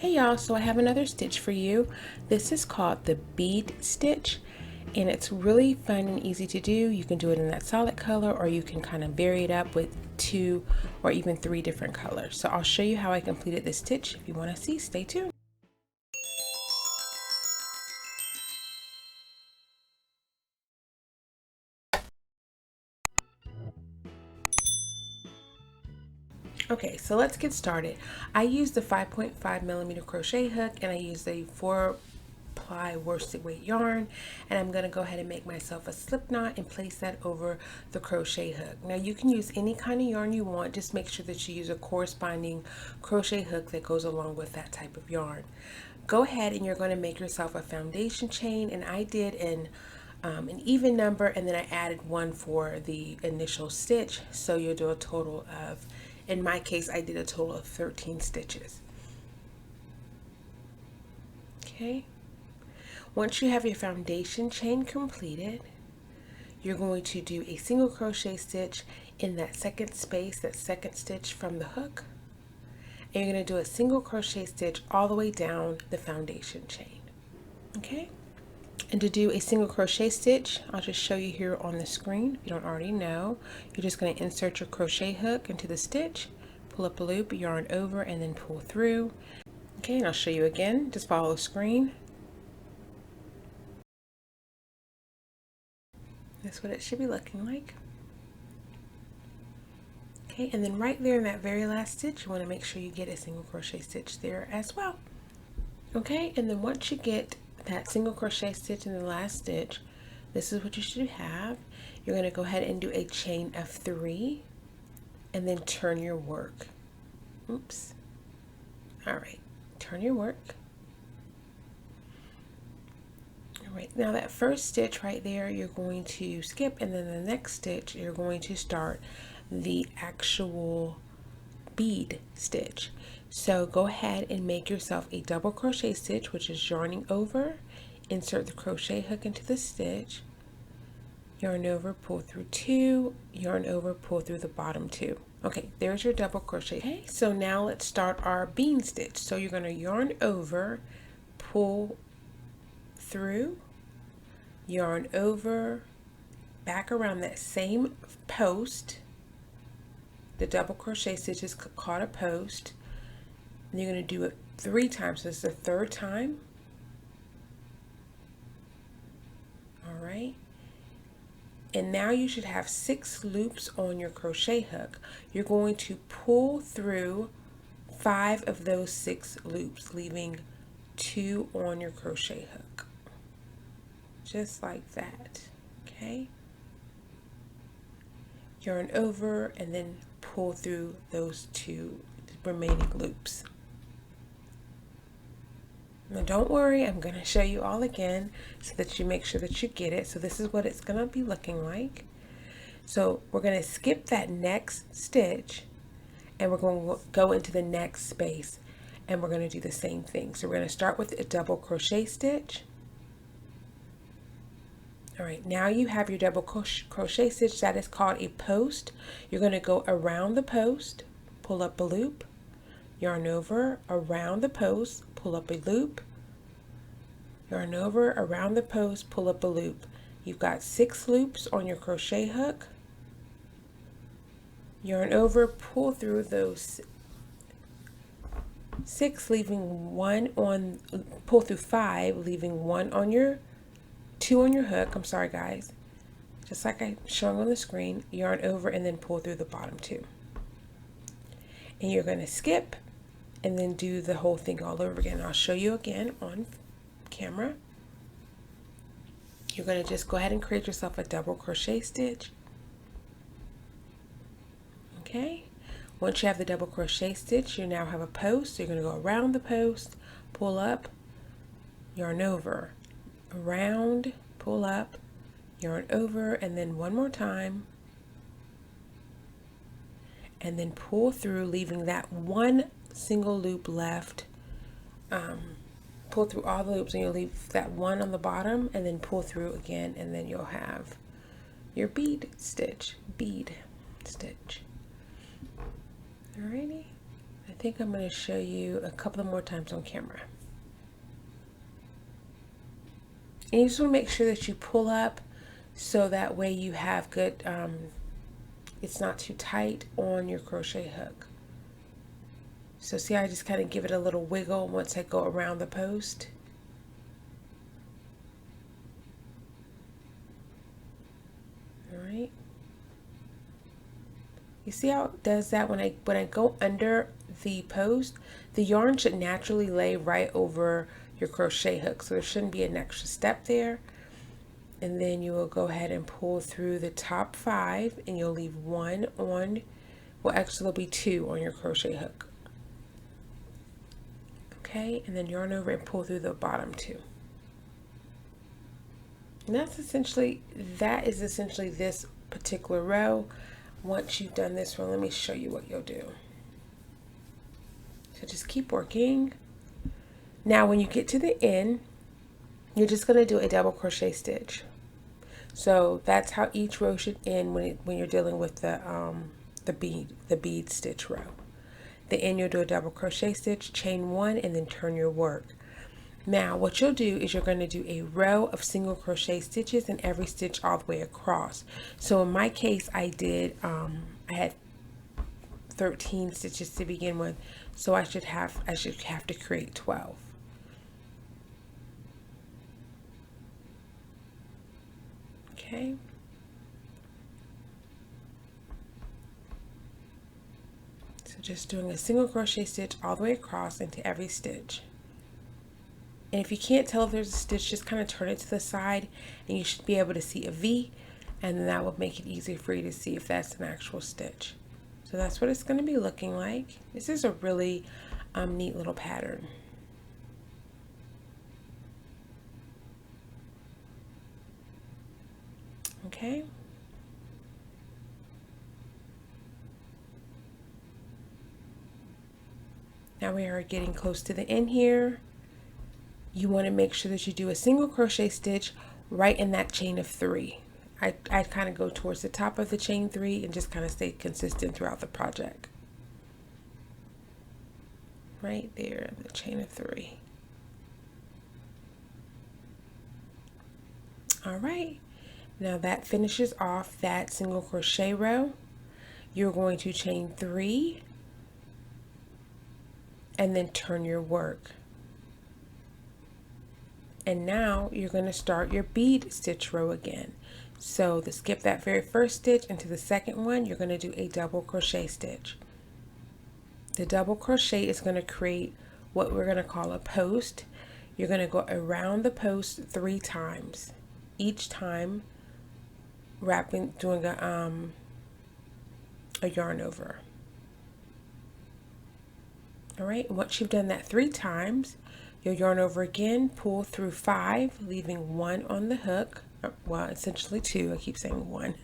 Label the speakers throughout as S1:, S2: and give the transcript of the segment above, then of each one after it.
S1: Hey y'all, so I have another stitch for you. This is called the bead stitch, and it's really fun and easy to do. You can do it in that solid color, or you can kind of vary it up with 2 or even 3 different colors. So I'll show you how I completed this stitch. If you want to see, stay tuned. Okay, so let's get started. I used the 5.5mm crochet hook, and I used a 4-ply worsted weight yarn, and I'm going to go ahead and make myself a slip knot and place that over the crochet hook. Now you can use any kind of yarn you want, just make sure that you use a corresponding crochet hook that goes along with that type of yarn. Go ahead and you're going to make yourself a foundation chain, and I did an even number, and then I added 1 for the initial stitch, so you'll do a total of, in my case, I did a total of 13 stitches. Okay. Once you have your foundation chain completed, you're going to do a single crochet stitch in that second space, that second stitch from the hook, and you're going to do a single crochet stitch all the way down the foundation chain. Okay. And to do a single crochet stitch, I'll just show you here on the screen. If you don't already know, you're just going to insert your crochet hook into the stitch, pull up a loop, yarn over, and then pull through. Okay, and I'll show you again. Just follow the screen. That's what it should be looking like. Okay, and then right there in that very last stitch, you want to make sure you get a single crochet stitch there as well. Okay, and then once you get that single crochet stitch in the last stitch, this is what you should have. You're going to go ahead and do a chain of 3 and then turn your work. Oops. All right, turn your work. All right, now that first stitch right there, you're going to skip, and then the next stitch, you're going to start the actual bead stitch. So go ahead and make yourself a double crochet stitch, which is yarning over, insert the crochet hook into the stitch, yarn over, pull through 2, yarn over, pull through the bottom 2. Okay, there's your double crochet. Okay, so now let's start our bean stitch. So you're going to yarn over, pull through, yarn over, back around that same post. The double crochet stitch is called a post. And you're going to do it 3 times. So this is the 3rd time. All right. And now you should have 6 loops on your crochet hook. You're going to pull through 5 of those 6 loops, leaving 2 on your crochet hook. Just like that. Okay. Yarn over and then pull through those 2 remaining loops. Now don't worry, I'm going to show you all again so that you make sure that you get it. So this is what it's going to be looking like. So we're going to skip that next stitch, and we're going to go into the next space, and we're going to do the same thing. So we're going to start with a double crochet stitch. All right, now you have your double crochet stitch. That is called a post. You're going to go around the post, pull up a loop, yarn over, around the post, pull up a loop, yarn over, around the post, pull up a loop. You've got 6 loops on your crochet hook, yarn over, pull through those 6, leaving 1 on, pull through 5, leaving 1 on your 2 on your hook. I'm sorry guys, just like I'm showing on the screen. Yarn over and then pull through the bottom 2, and you're going to skip and then do the whole thing all over again. I'll show you again on camera. You're going to just go ahead and create yourself a double crochet stitch. Okay, once you have the double crochet stitch, you now have a post. So you're going to go around the post, pull up, yarn over, around, pull up, yarn over, and then 1 more time, and then pull through, leaving that 1 single loop left. Pull through all the loops, and you'll leave that 1 on the bottom, and then pull through again, and then you'll have your bead stitch. Alrighty, I think I'm going to show you a couple of more times on camera. And you just want to make sure that you pull up so that way you have good, it's not too tight on your crochet hook. So see, I just kind of give it a little wiggle once I go around the post. All right. You see how it does that when I go under the post, the yarn should naturally lay right over your crochet hook. So there shouldn't be an extra step there. And then you will go ahead and pull through the top 5 and you'll leave 1 on, well actually there'll be 2 on your crochet hook. Okay, and then yarn over and pull through the bottom 2. And that is essentially this particular row. Once you've done this one, let me show you what you'll do. So just keep working. Now when you get to the end, you're just going to do a double crochet stitch. So that's how each row should end when you're dealing with the bead stitch row. The end, you'll do a double crochet stitch, chain 1, and then turn your work. Now what you'll do is you're going to do a row of single crochet stitches in every stitch all the way across. So in my case, I had 13 stitches to begin with, so I should have to create 12. Okay. So just doing a single crochet stitch all the way across into every stitch. And if you can't tell if there's a stitch, just kind of turn it to the side and you should be able to see a V, and then that will make it easier for you to see if that's an actual stitch. So that's what it's going to be looking like. This is a really neat little pattern. Okay. Now we are getting close to the end here. You want to make sure that you do a single crochet stitch right in that chain of 3. I kind of go towards the top of the chain 3 and just kind of stay consistent throughout the project. Right there, the chain of 3. All right. Now that finishes off that single crochet row. You're going to chain 3 and then turn your work. And now you're going to start your bead stitch row again. So to skip that very first stitch into the second one, you're going to do a double crochet stitch. The double crochet is going to create what we're going to call a post. You're going to go around the post 3 times, each time doing a yarn over. All right, once you've done that 3 times, you'll yarn over again, pull through 5, leaving 1 on the hook. Well, essentially 2, I keep saying 1.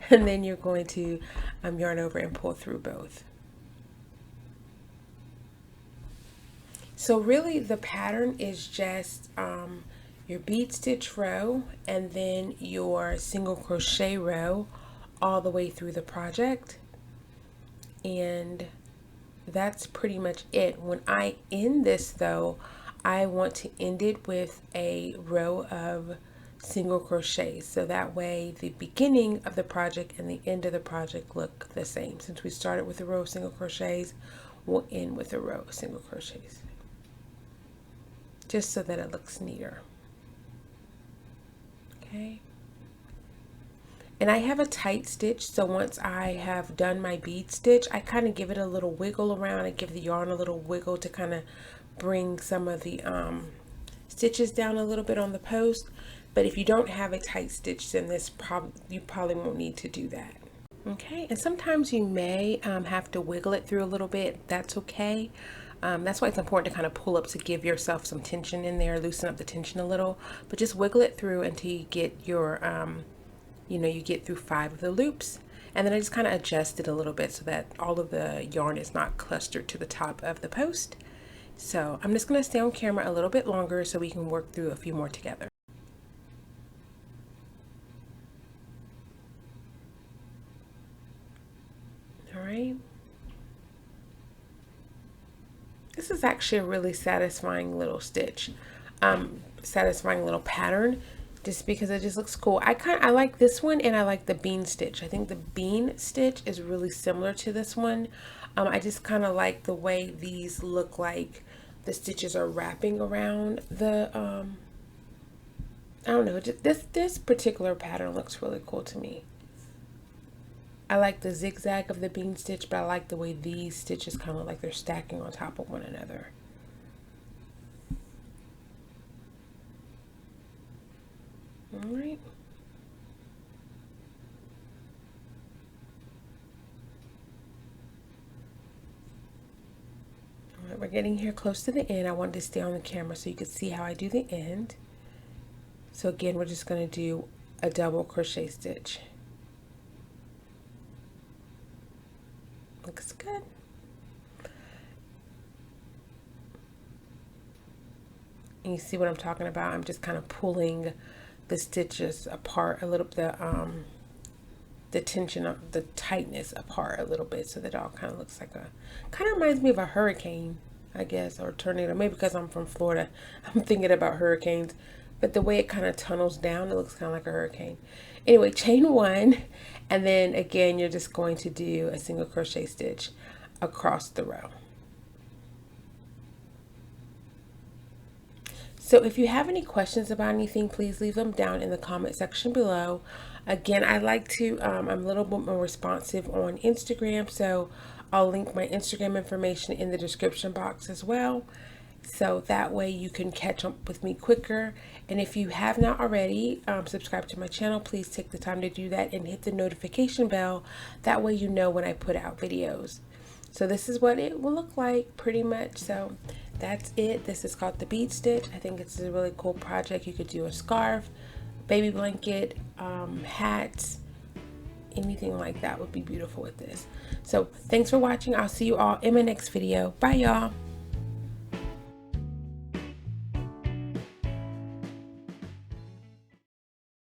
S1: And then you're going to yarn over and pull through both. So really the pattern is just your bead stitch row and then your single crochet row all the way through the project. And that's pretty much it. When I end this though, I want to end it with a row of single crochets, so that way the beginning of the project and the end of the project look the same. Since we started with a row of single crochets, we'll end with a row of single crochets, just so that it looks neater. Okay. And I have a tight stitch, so once I have done my bead stitch, I kind of give it a little wiggle around. I give the yarn a little wiggle to kind of bring some of the stitches down a little bit on the post. But if you don't have a tight stitch, then you probably won't need to do that. Okay, and sometimes you may have to wiggle it through a little bit. That's okay. That's why it's important to kind of pull up to give yourself some tension in there, loosen up the tension a little. But just wiggle it through until you get your, you get through 5 of the loops. And then I just kind of adjust it a little bit so that all of the yarn is not clustered to the top of the post. So I'm just going to stay on camera a little bit longer so we can work through a few more together. All right. is actually a really satisfying little stitch, satisfying little pattern, just because it just looks cool. I like this one, and I like the bean stitch. I think the bean stitch is really similar to this one. I just kind of like the way these look like the stitches are wrapping around the, I don't know, just this particular pattern looks really cool to me. I like the zigzag of the bean stitch, but I like the way these stitches kind of like they're stacking on top of one another. All right. All right, we're getting here close to the end. I wanted to stay on the camera so you could see how I do the end. So again, we're just going to do a double crochet stitch. Looks good. And you see what I'm talking about? I'm just kind of pulling the stitches apart a little, the tension of the tightness apart a little bit, so that it all kind of looks like kind of reminds me of a hurricane, I guess, or a tornado. Maybe because I'm from Florida, I'm thinking about hurricanes, but the way it kind of tunnels down, it looks kind of like a hurricane. Anyway, chain one, and then again, you're just going to do a single crochet stitch across the row. So if you have any questions about anything, please leave them down in the comment section below. Again, I like to, I'm a little bit more responsive on Instagram, so I'll link my Instagram information in the description box as well. So that way you can catch up with me quicker. And if you have not already subscribed to my channel, please take the time to do that and hit the notification bell. That way you know when I put out videos. So this is what it will look like pretty much. So that's it. This is called the bead stitch. I think it's a really cool project. You could do a scarf, baby blanket, hats, anything like that would be beautiful with this. So thanks for watching. I'll see you all in my next video. Bye y'all.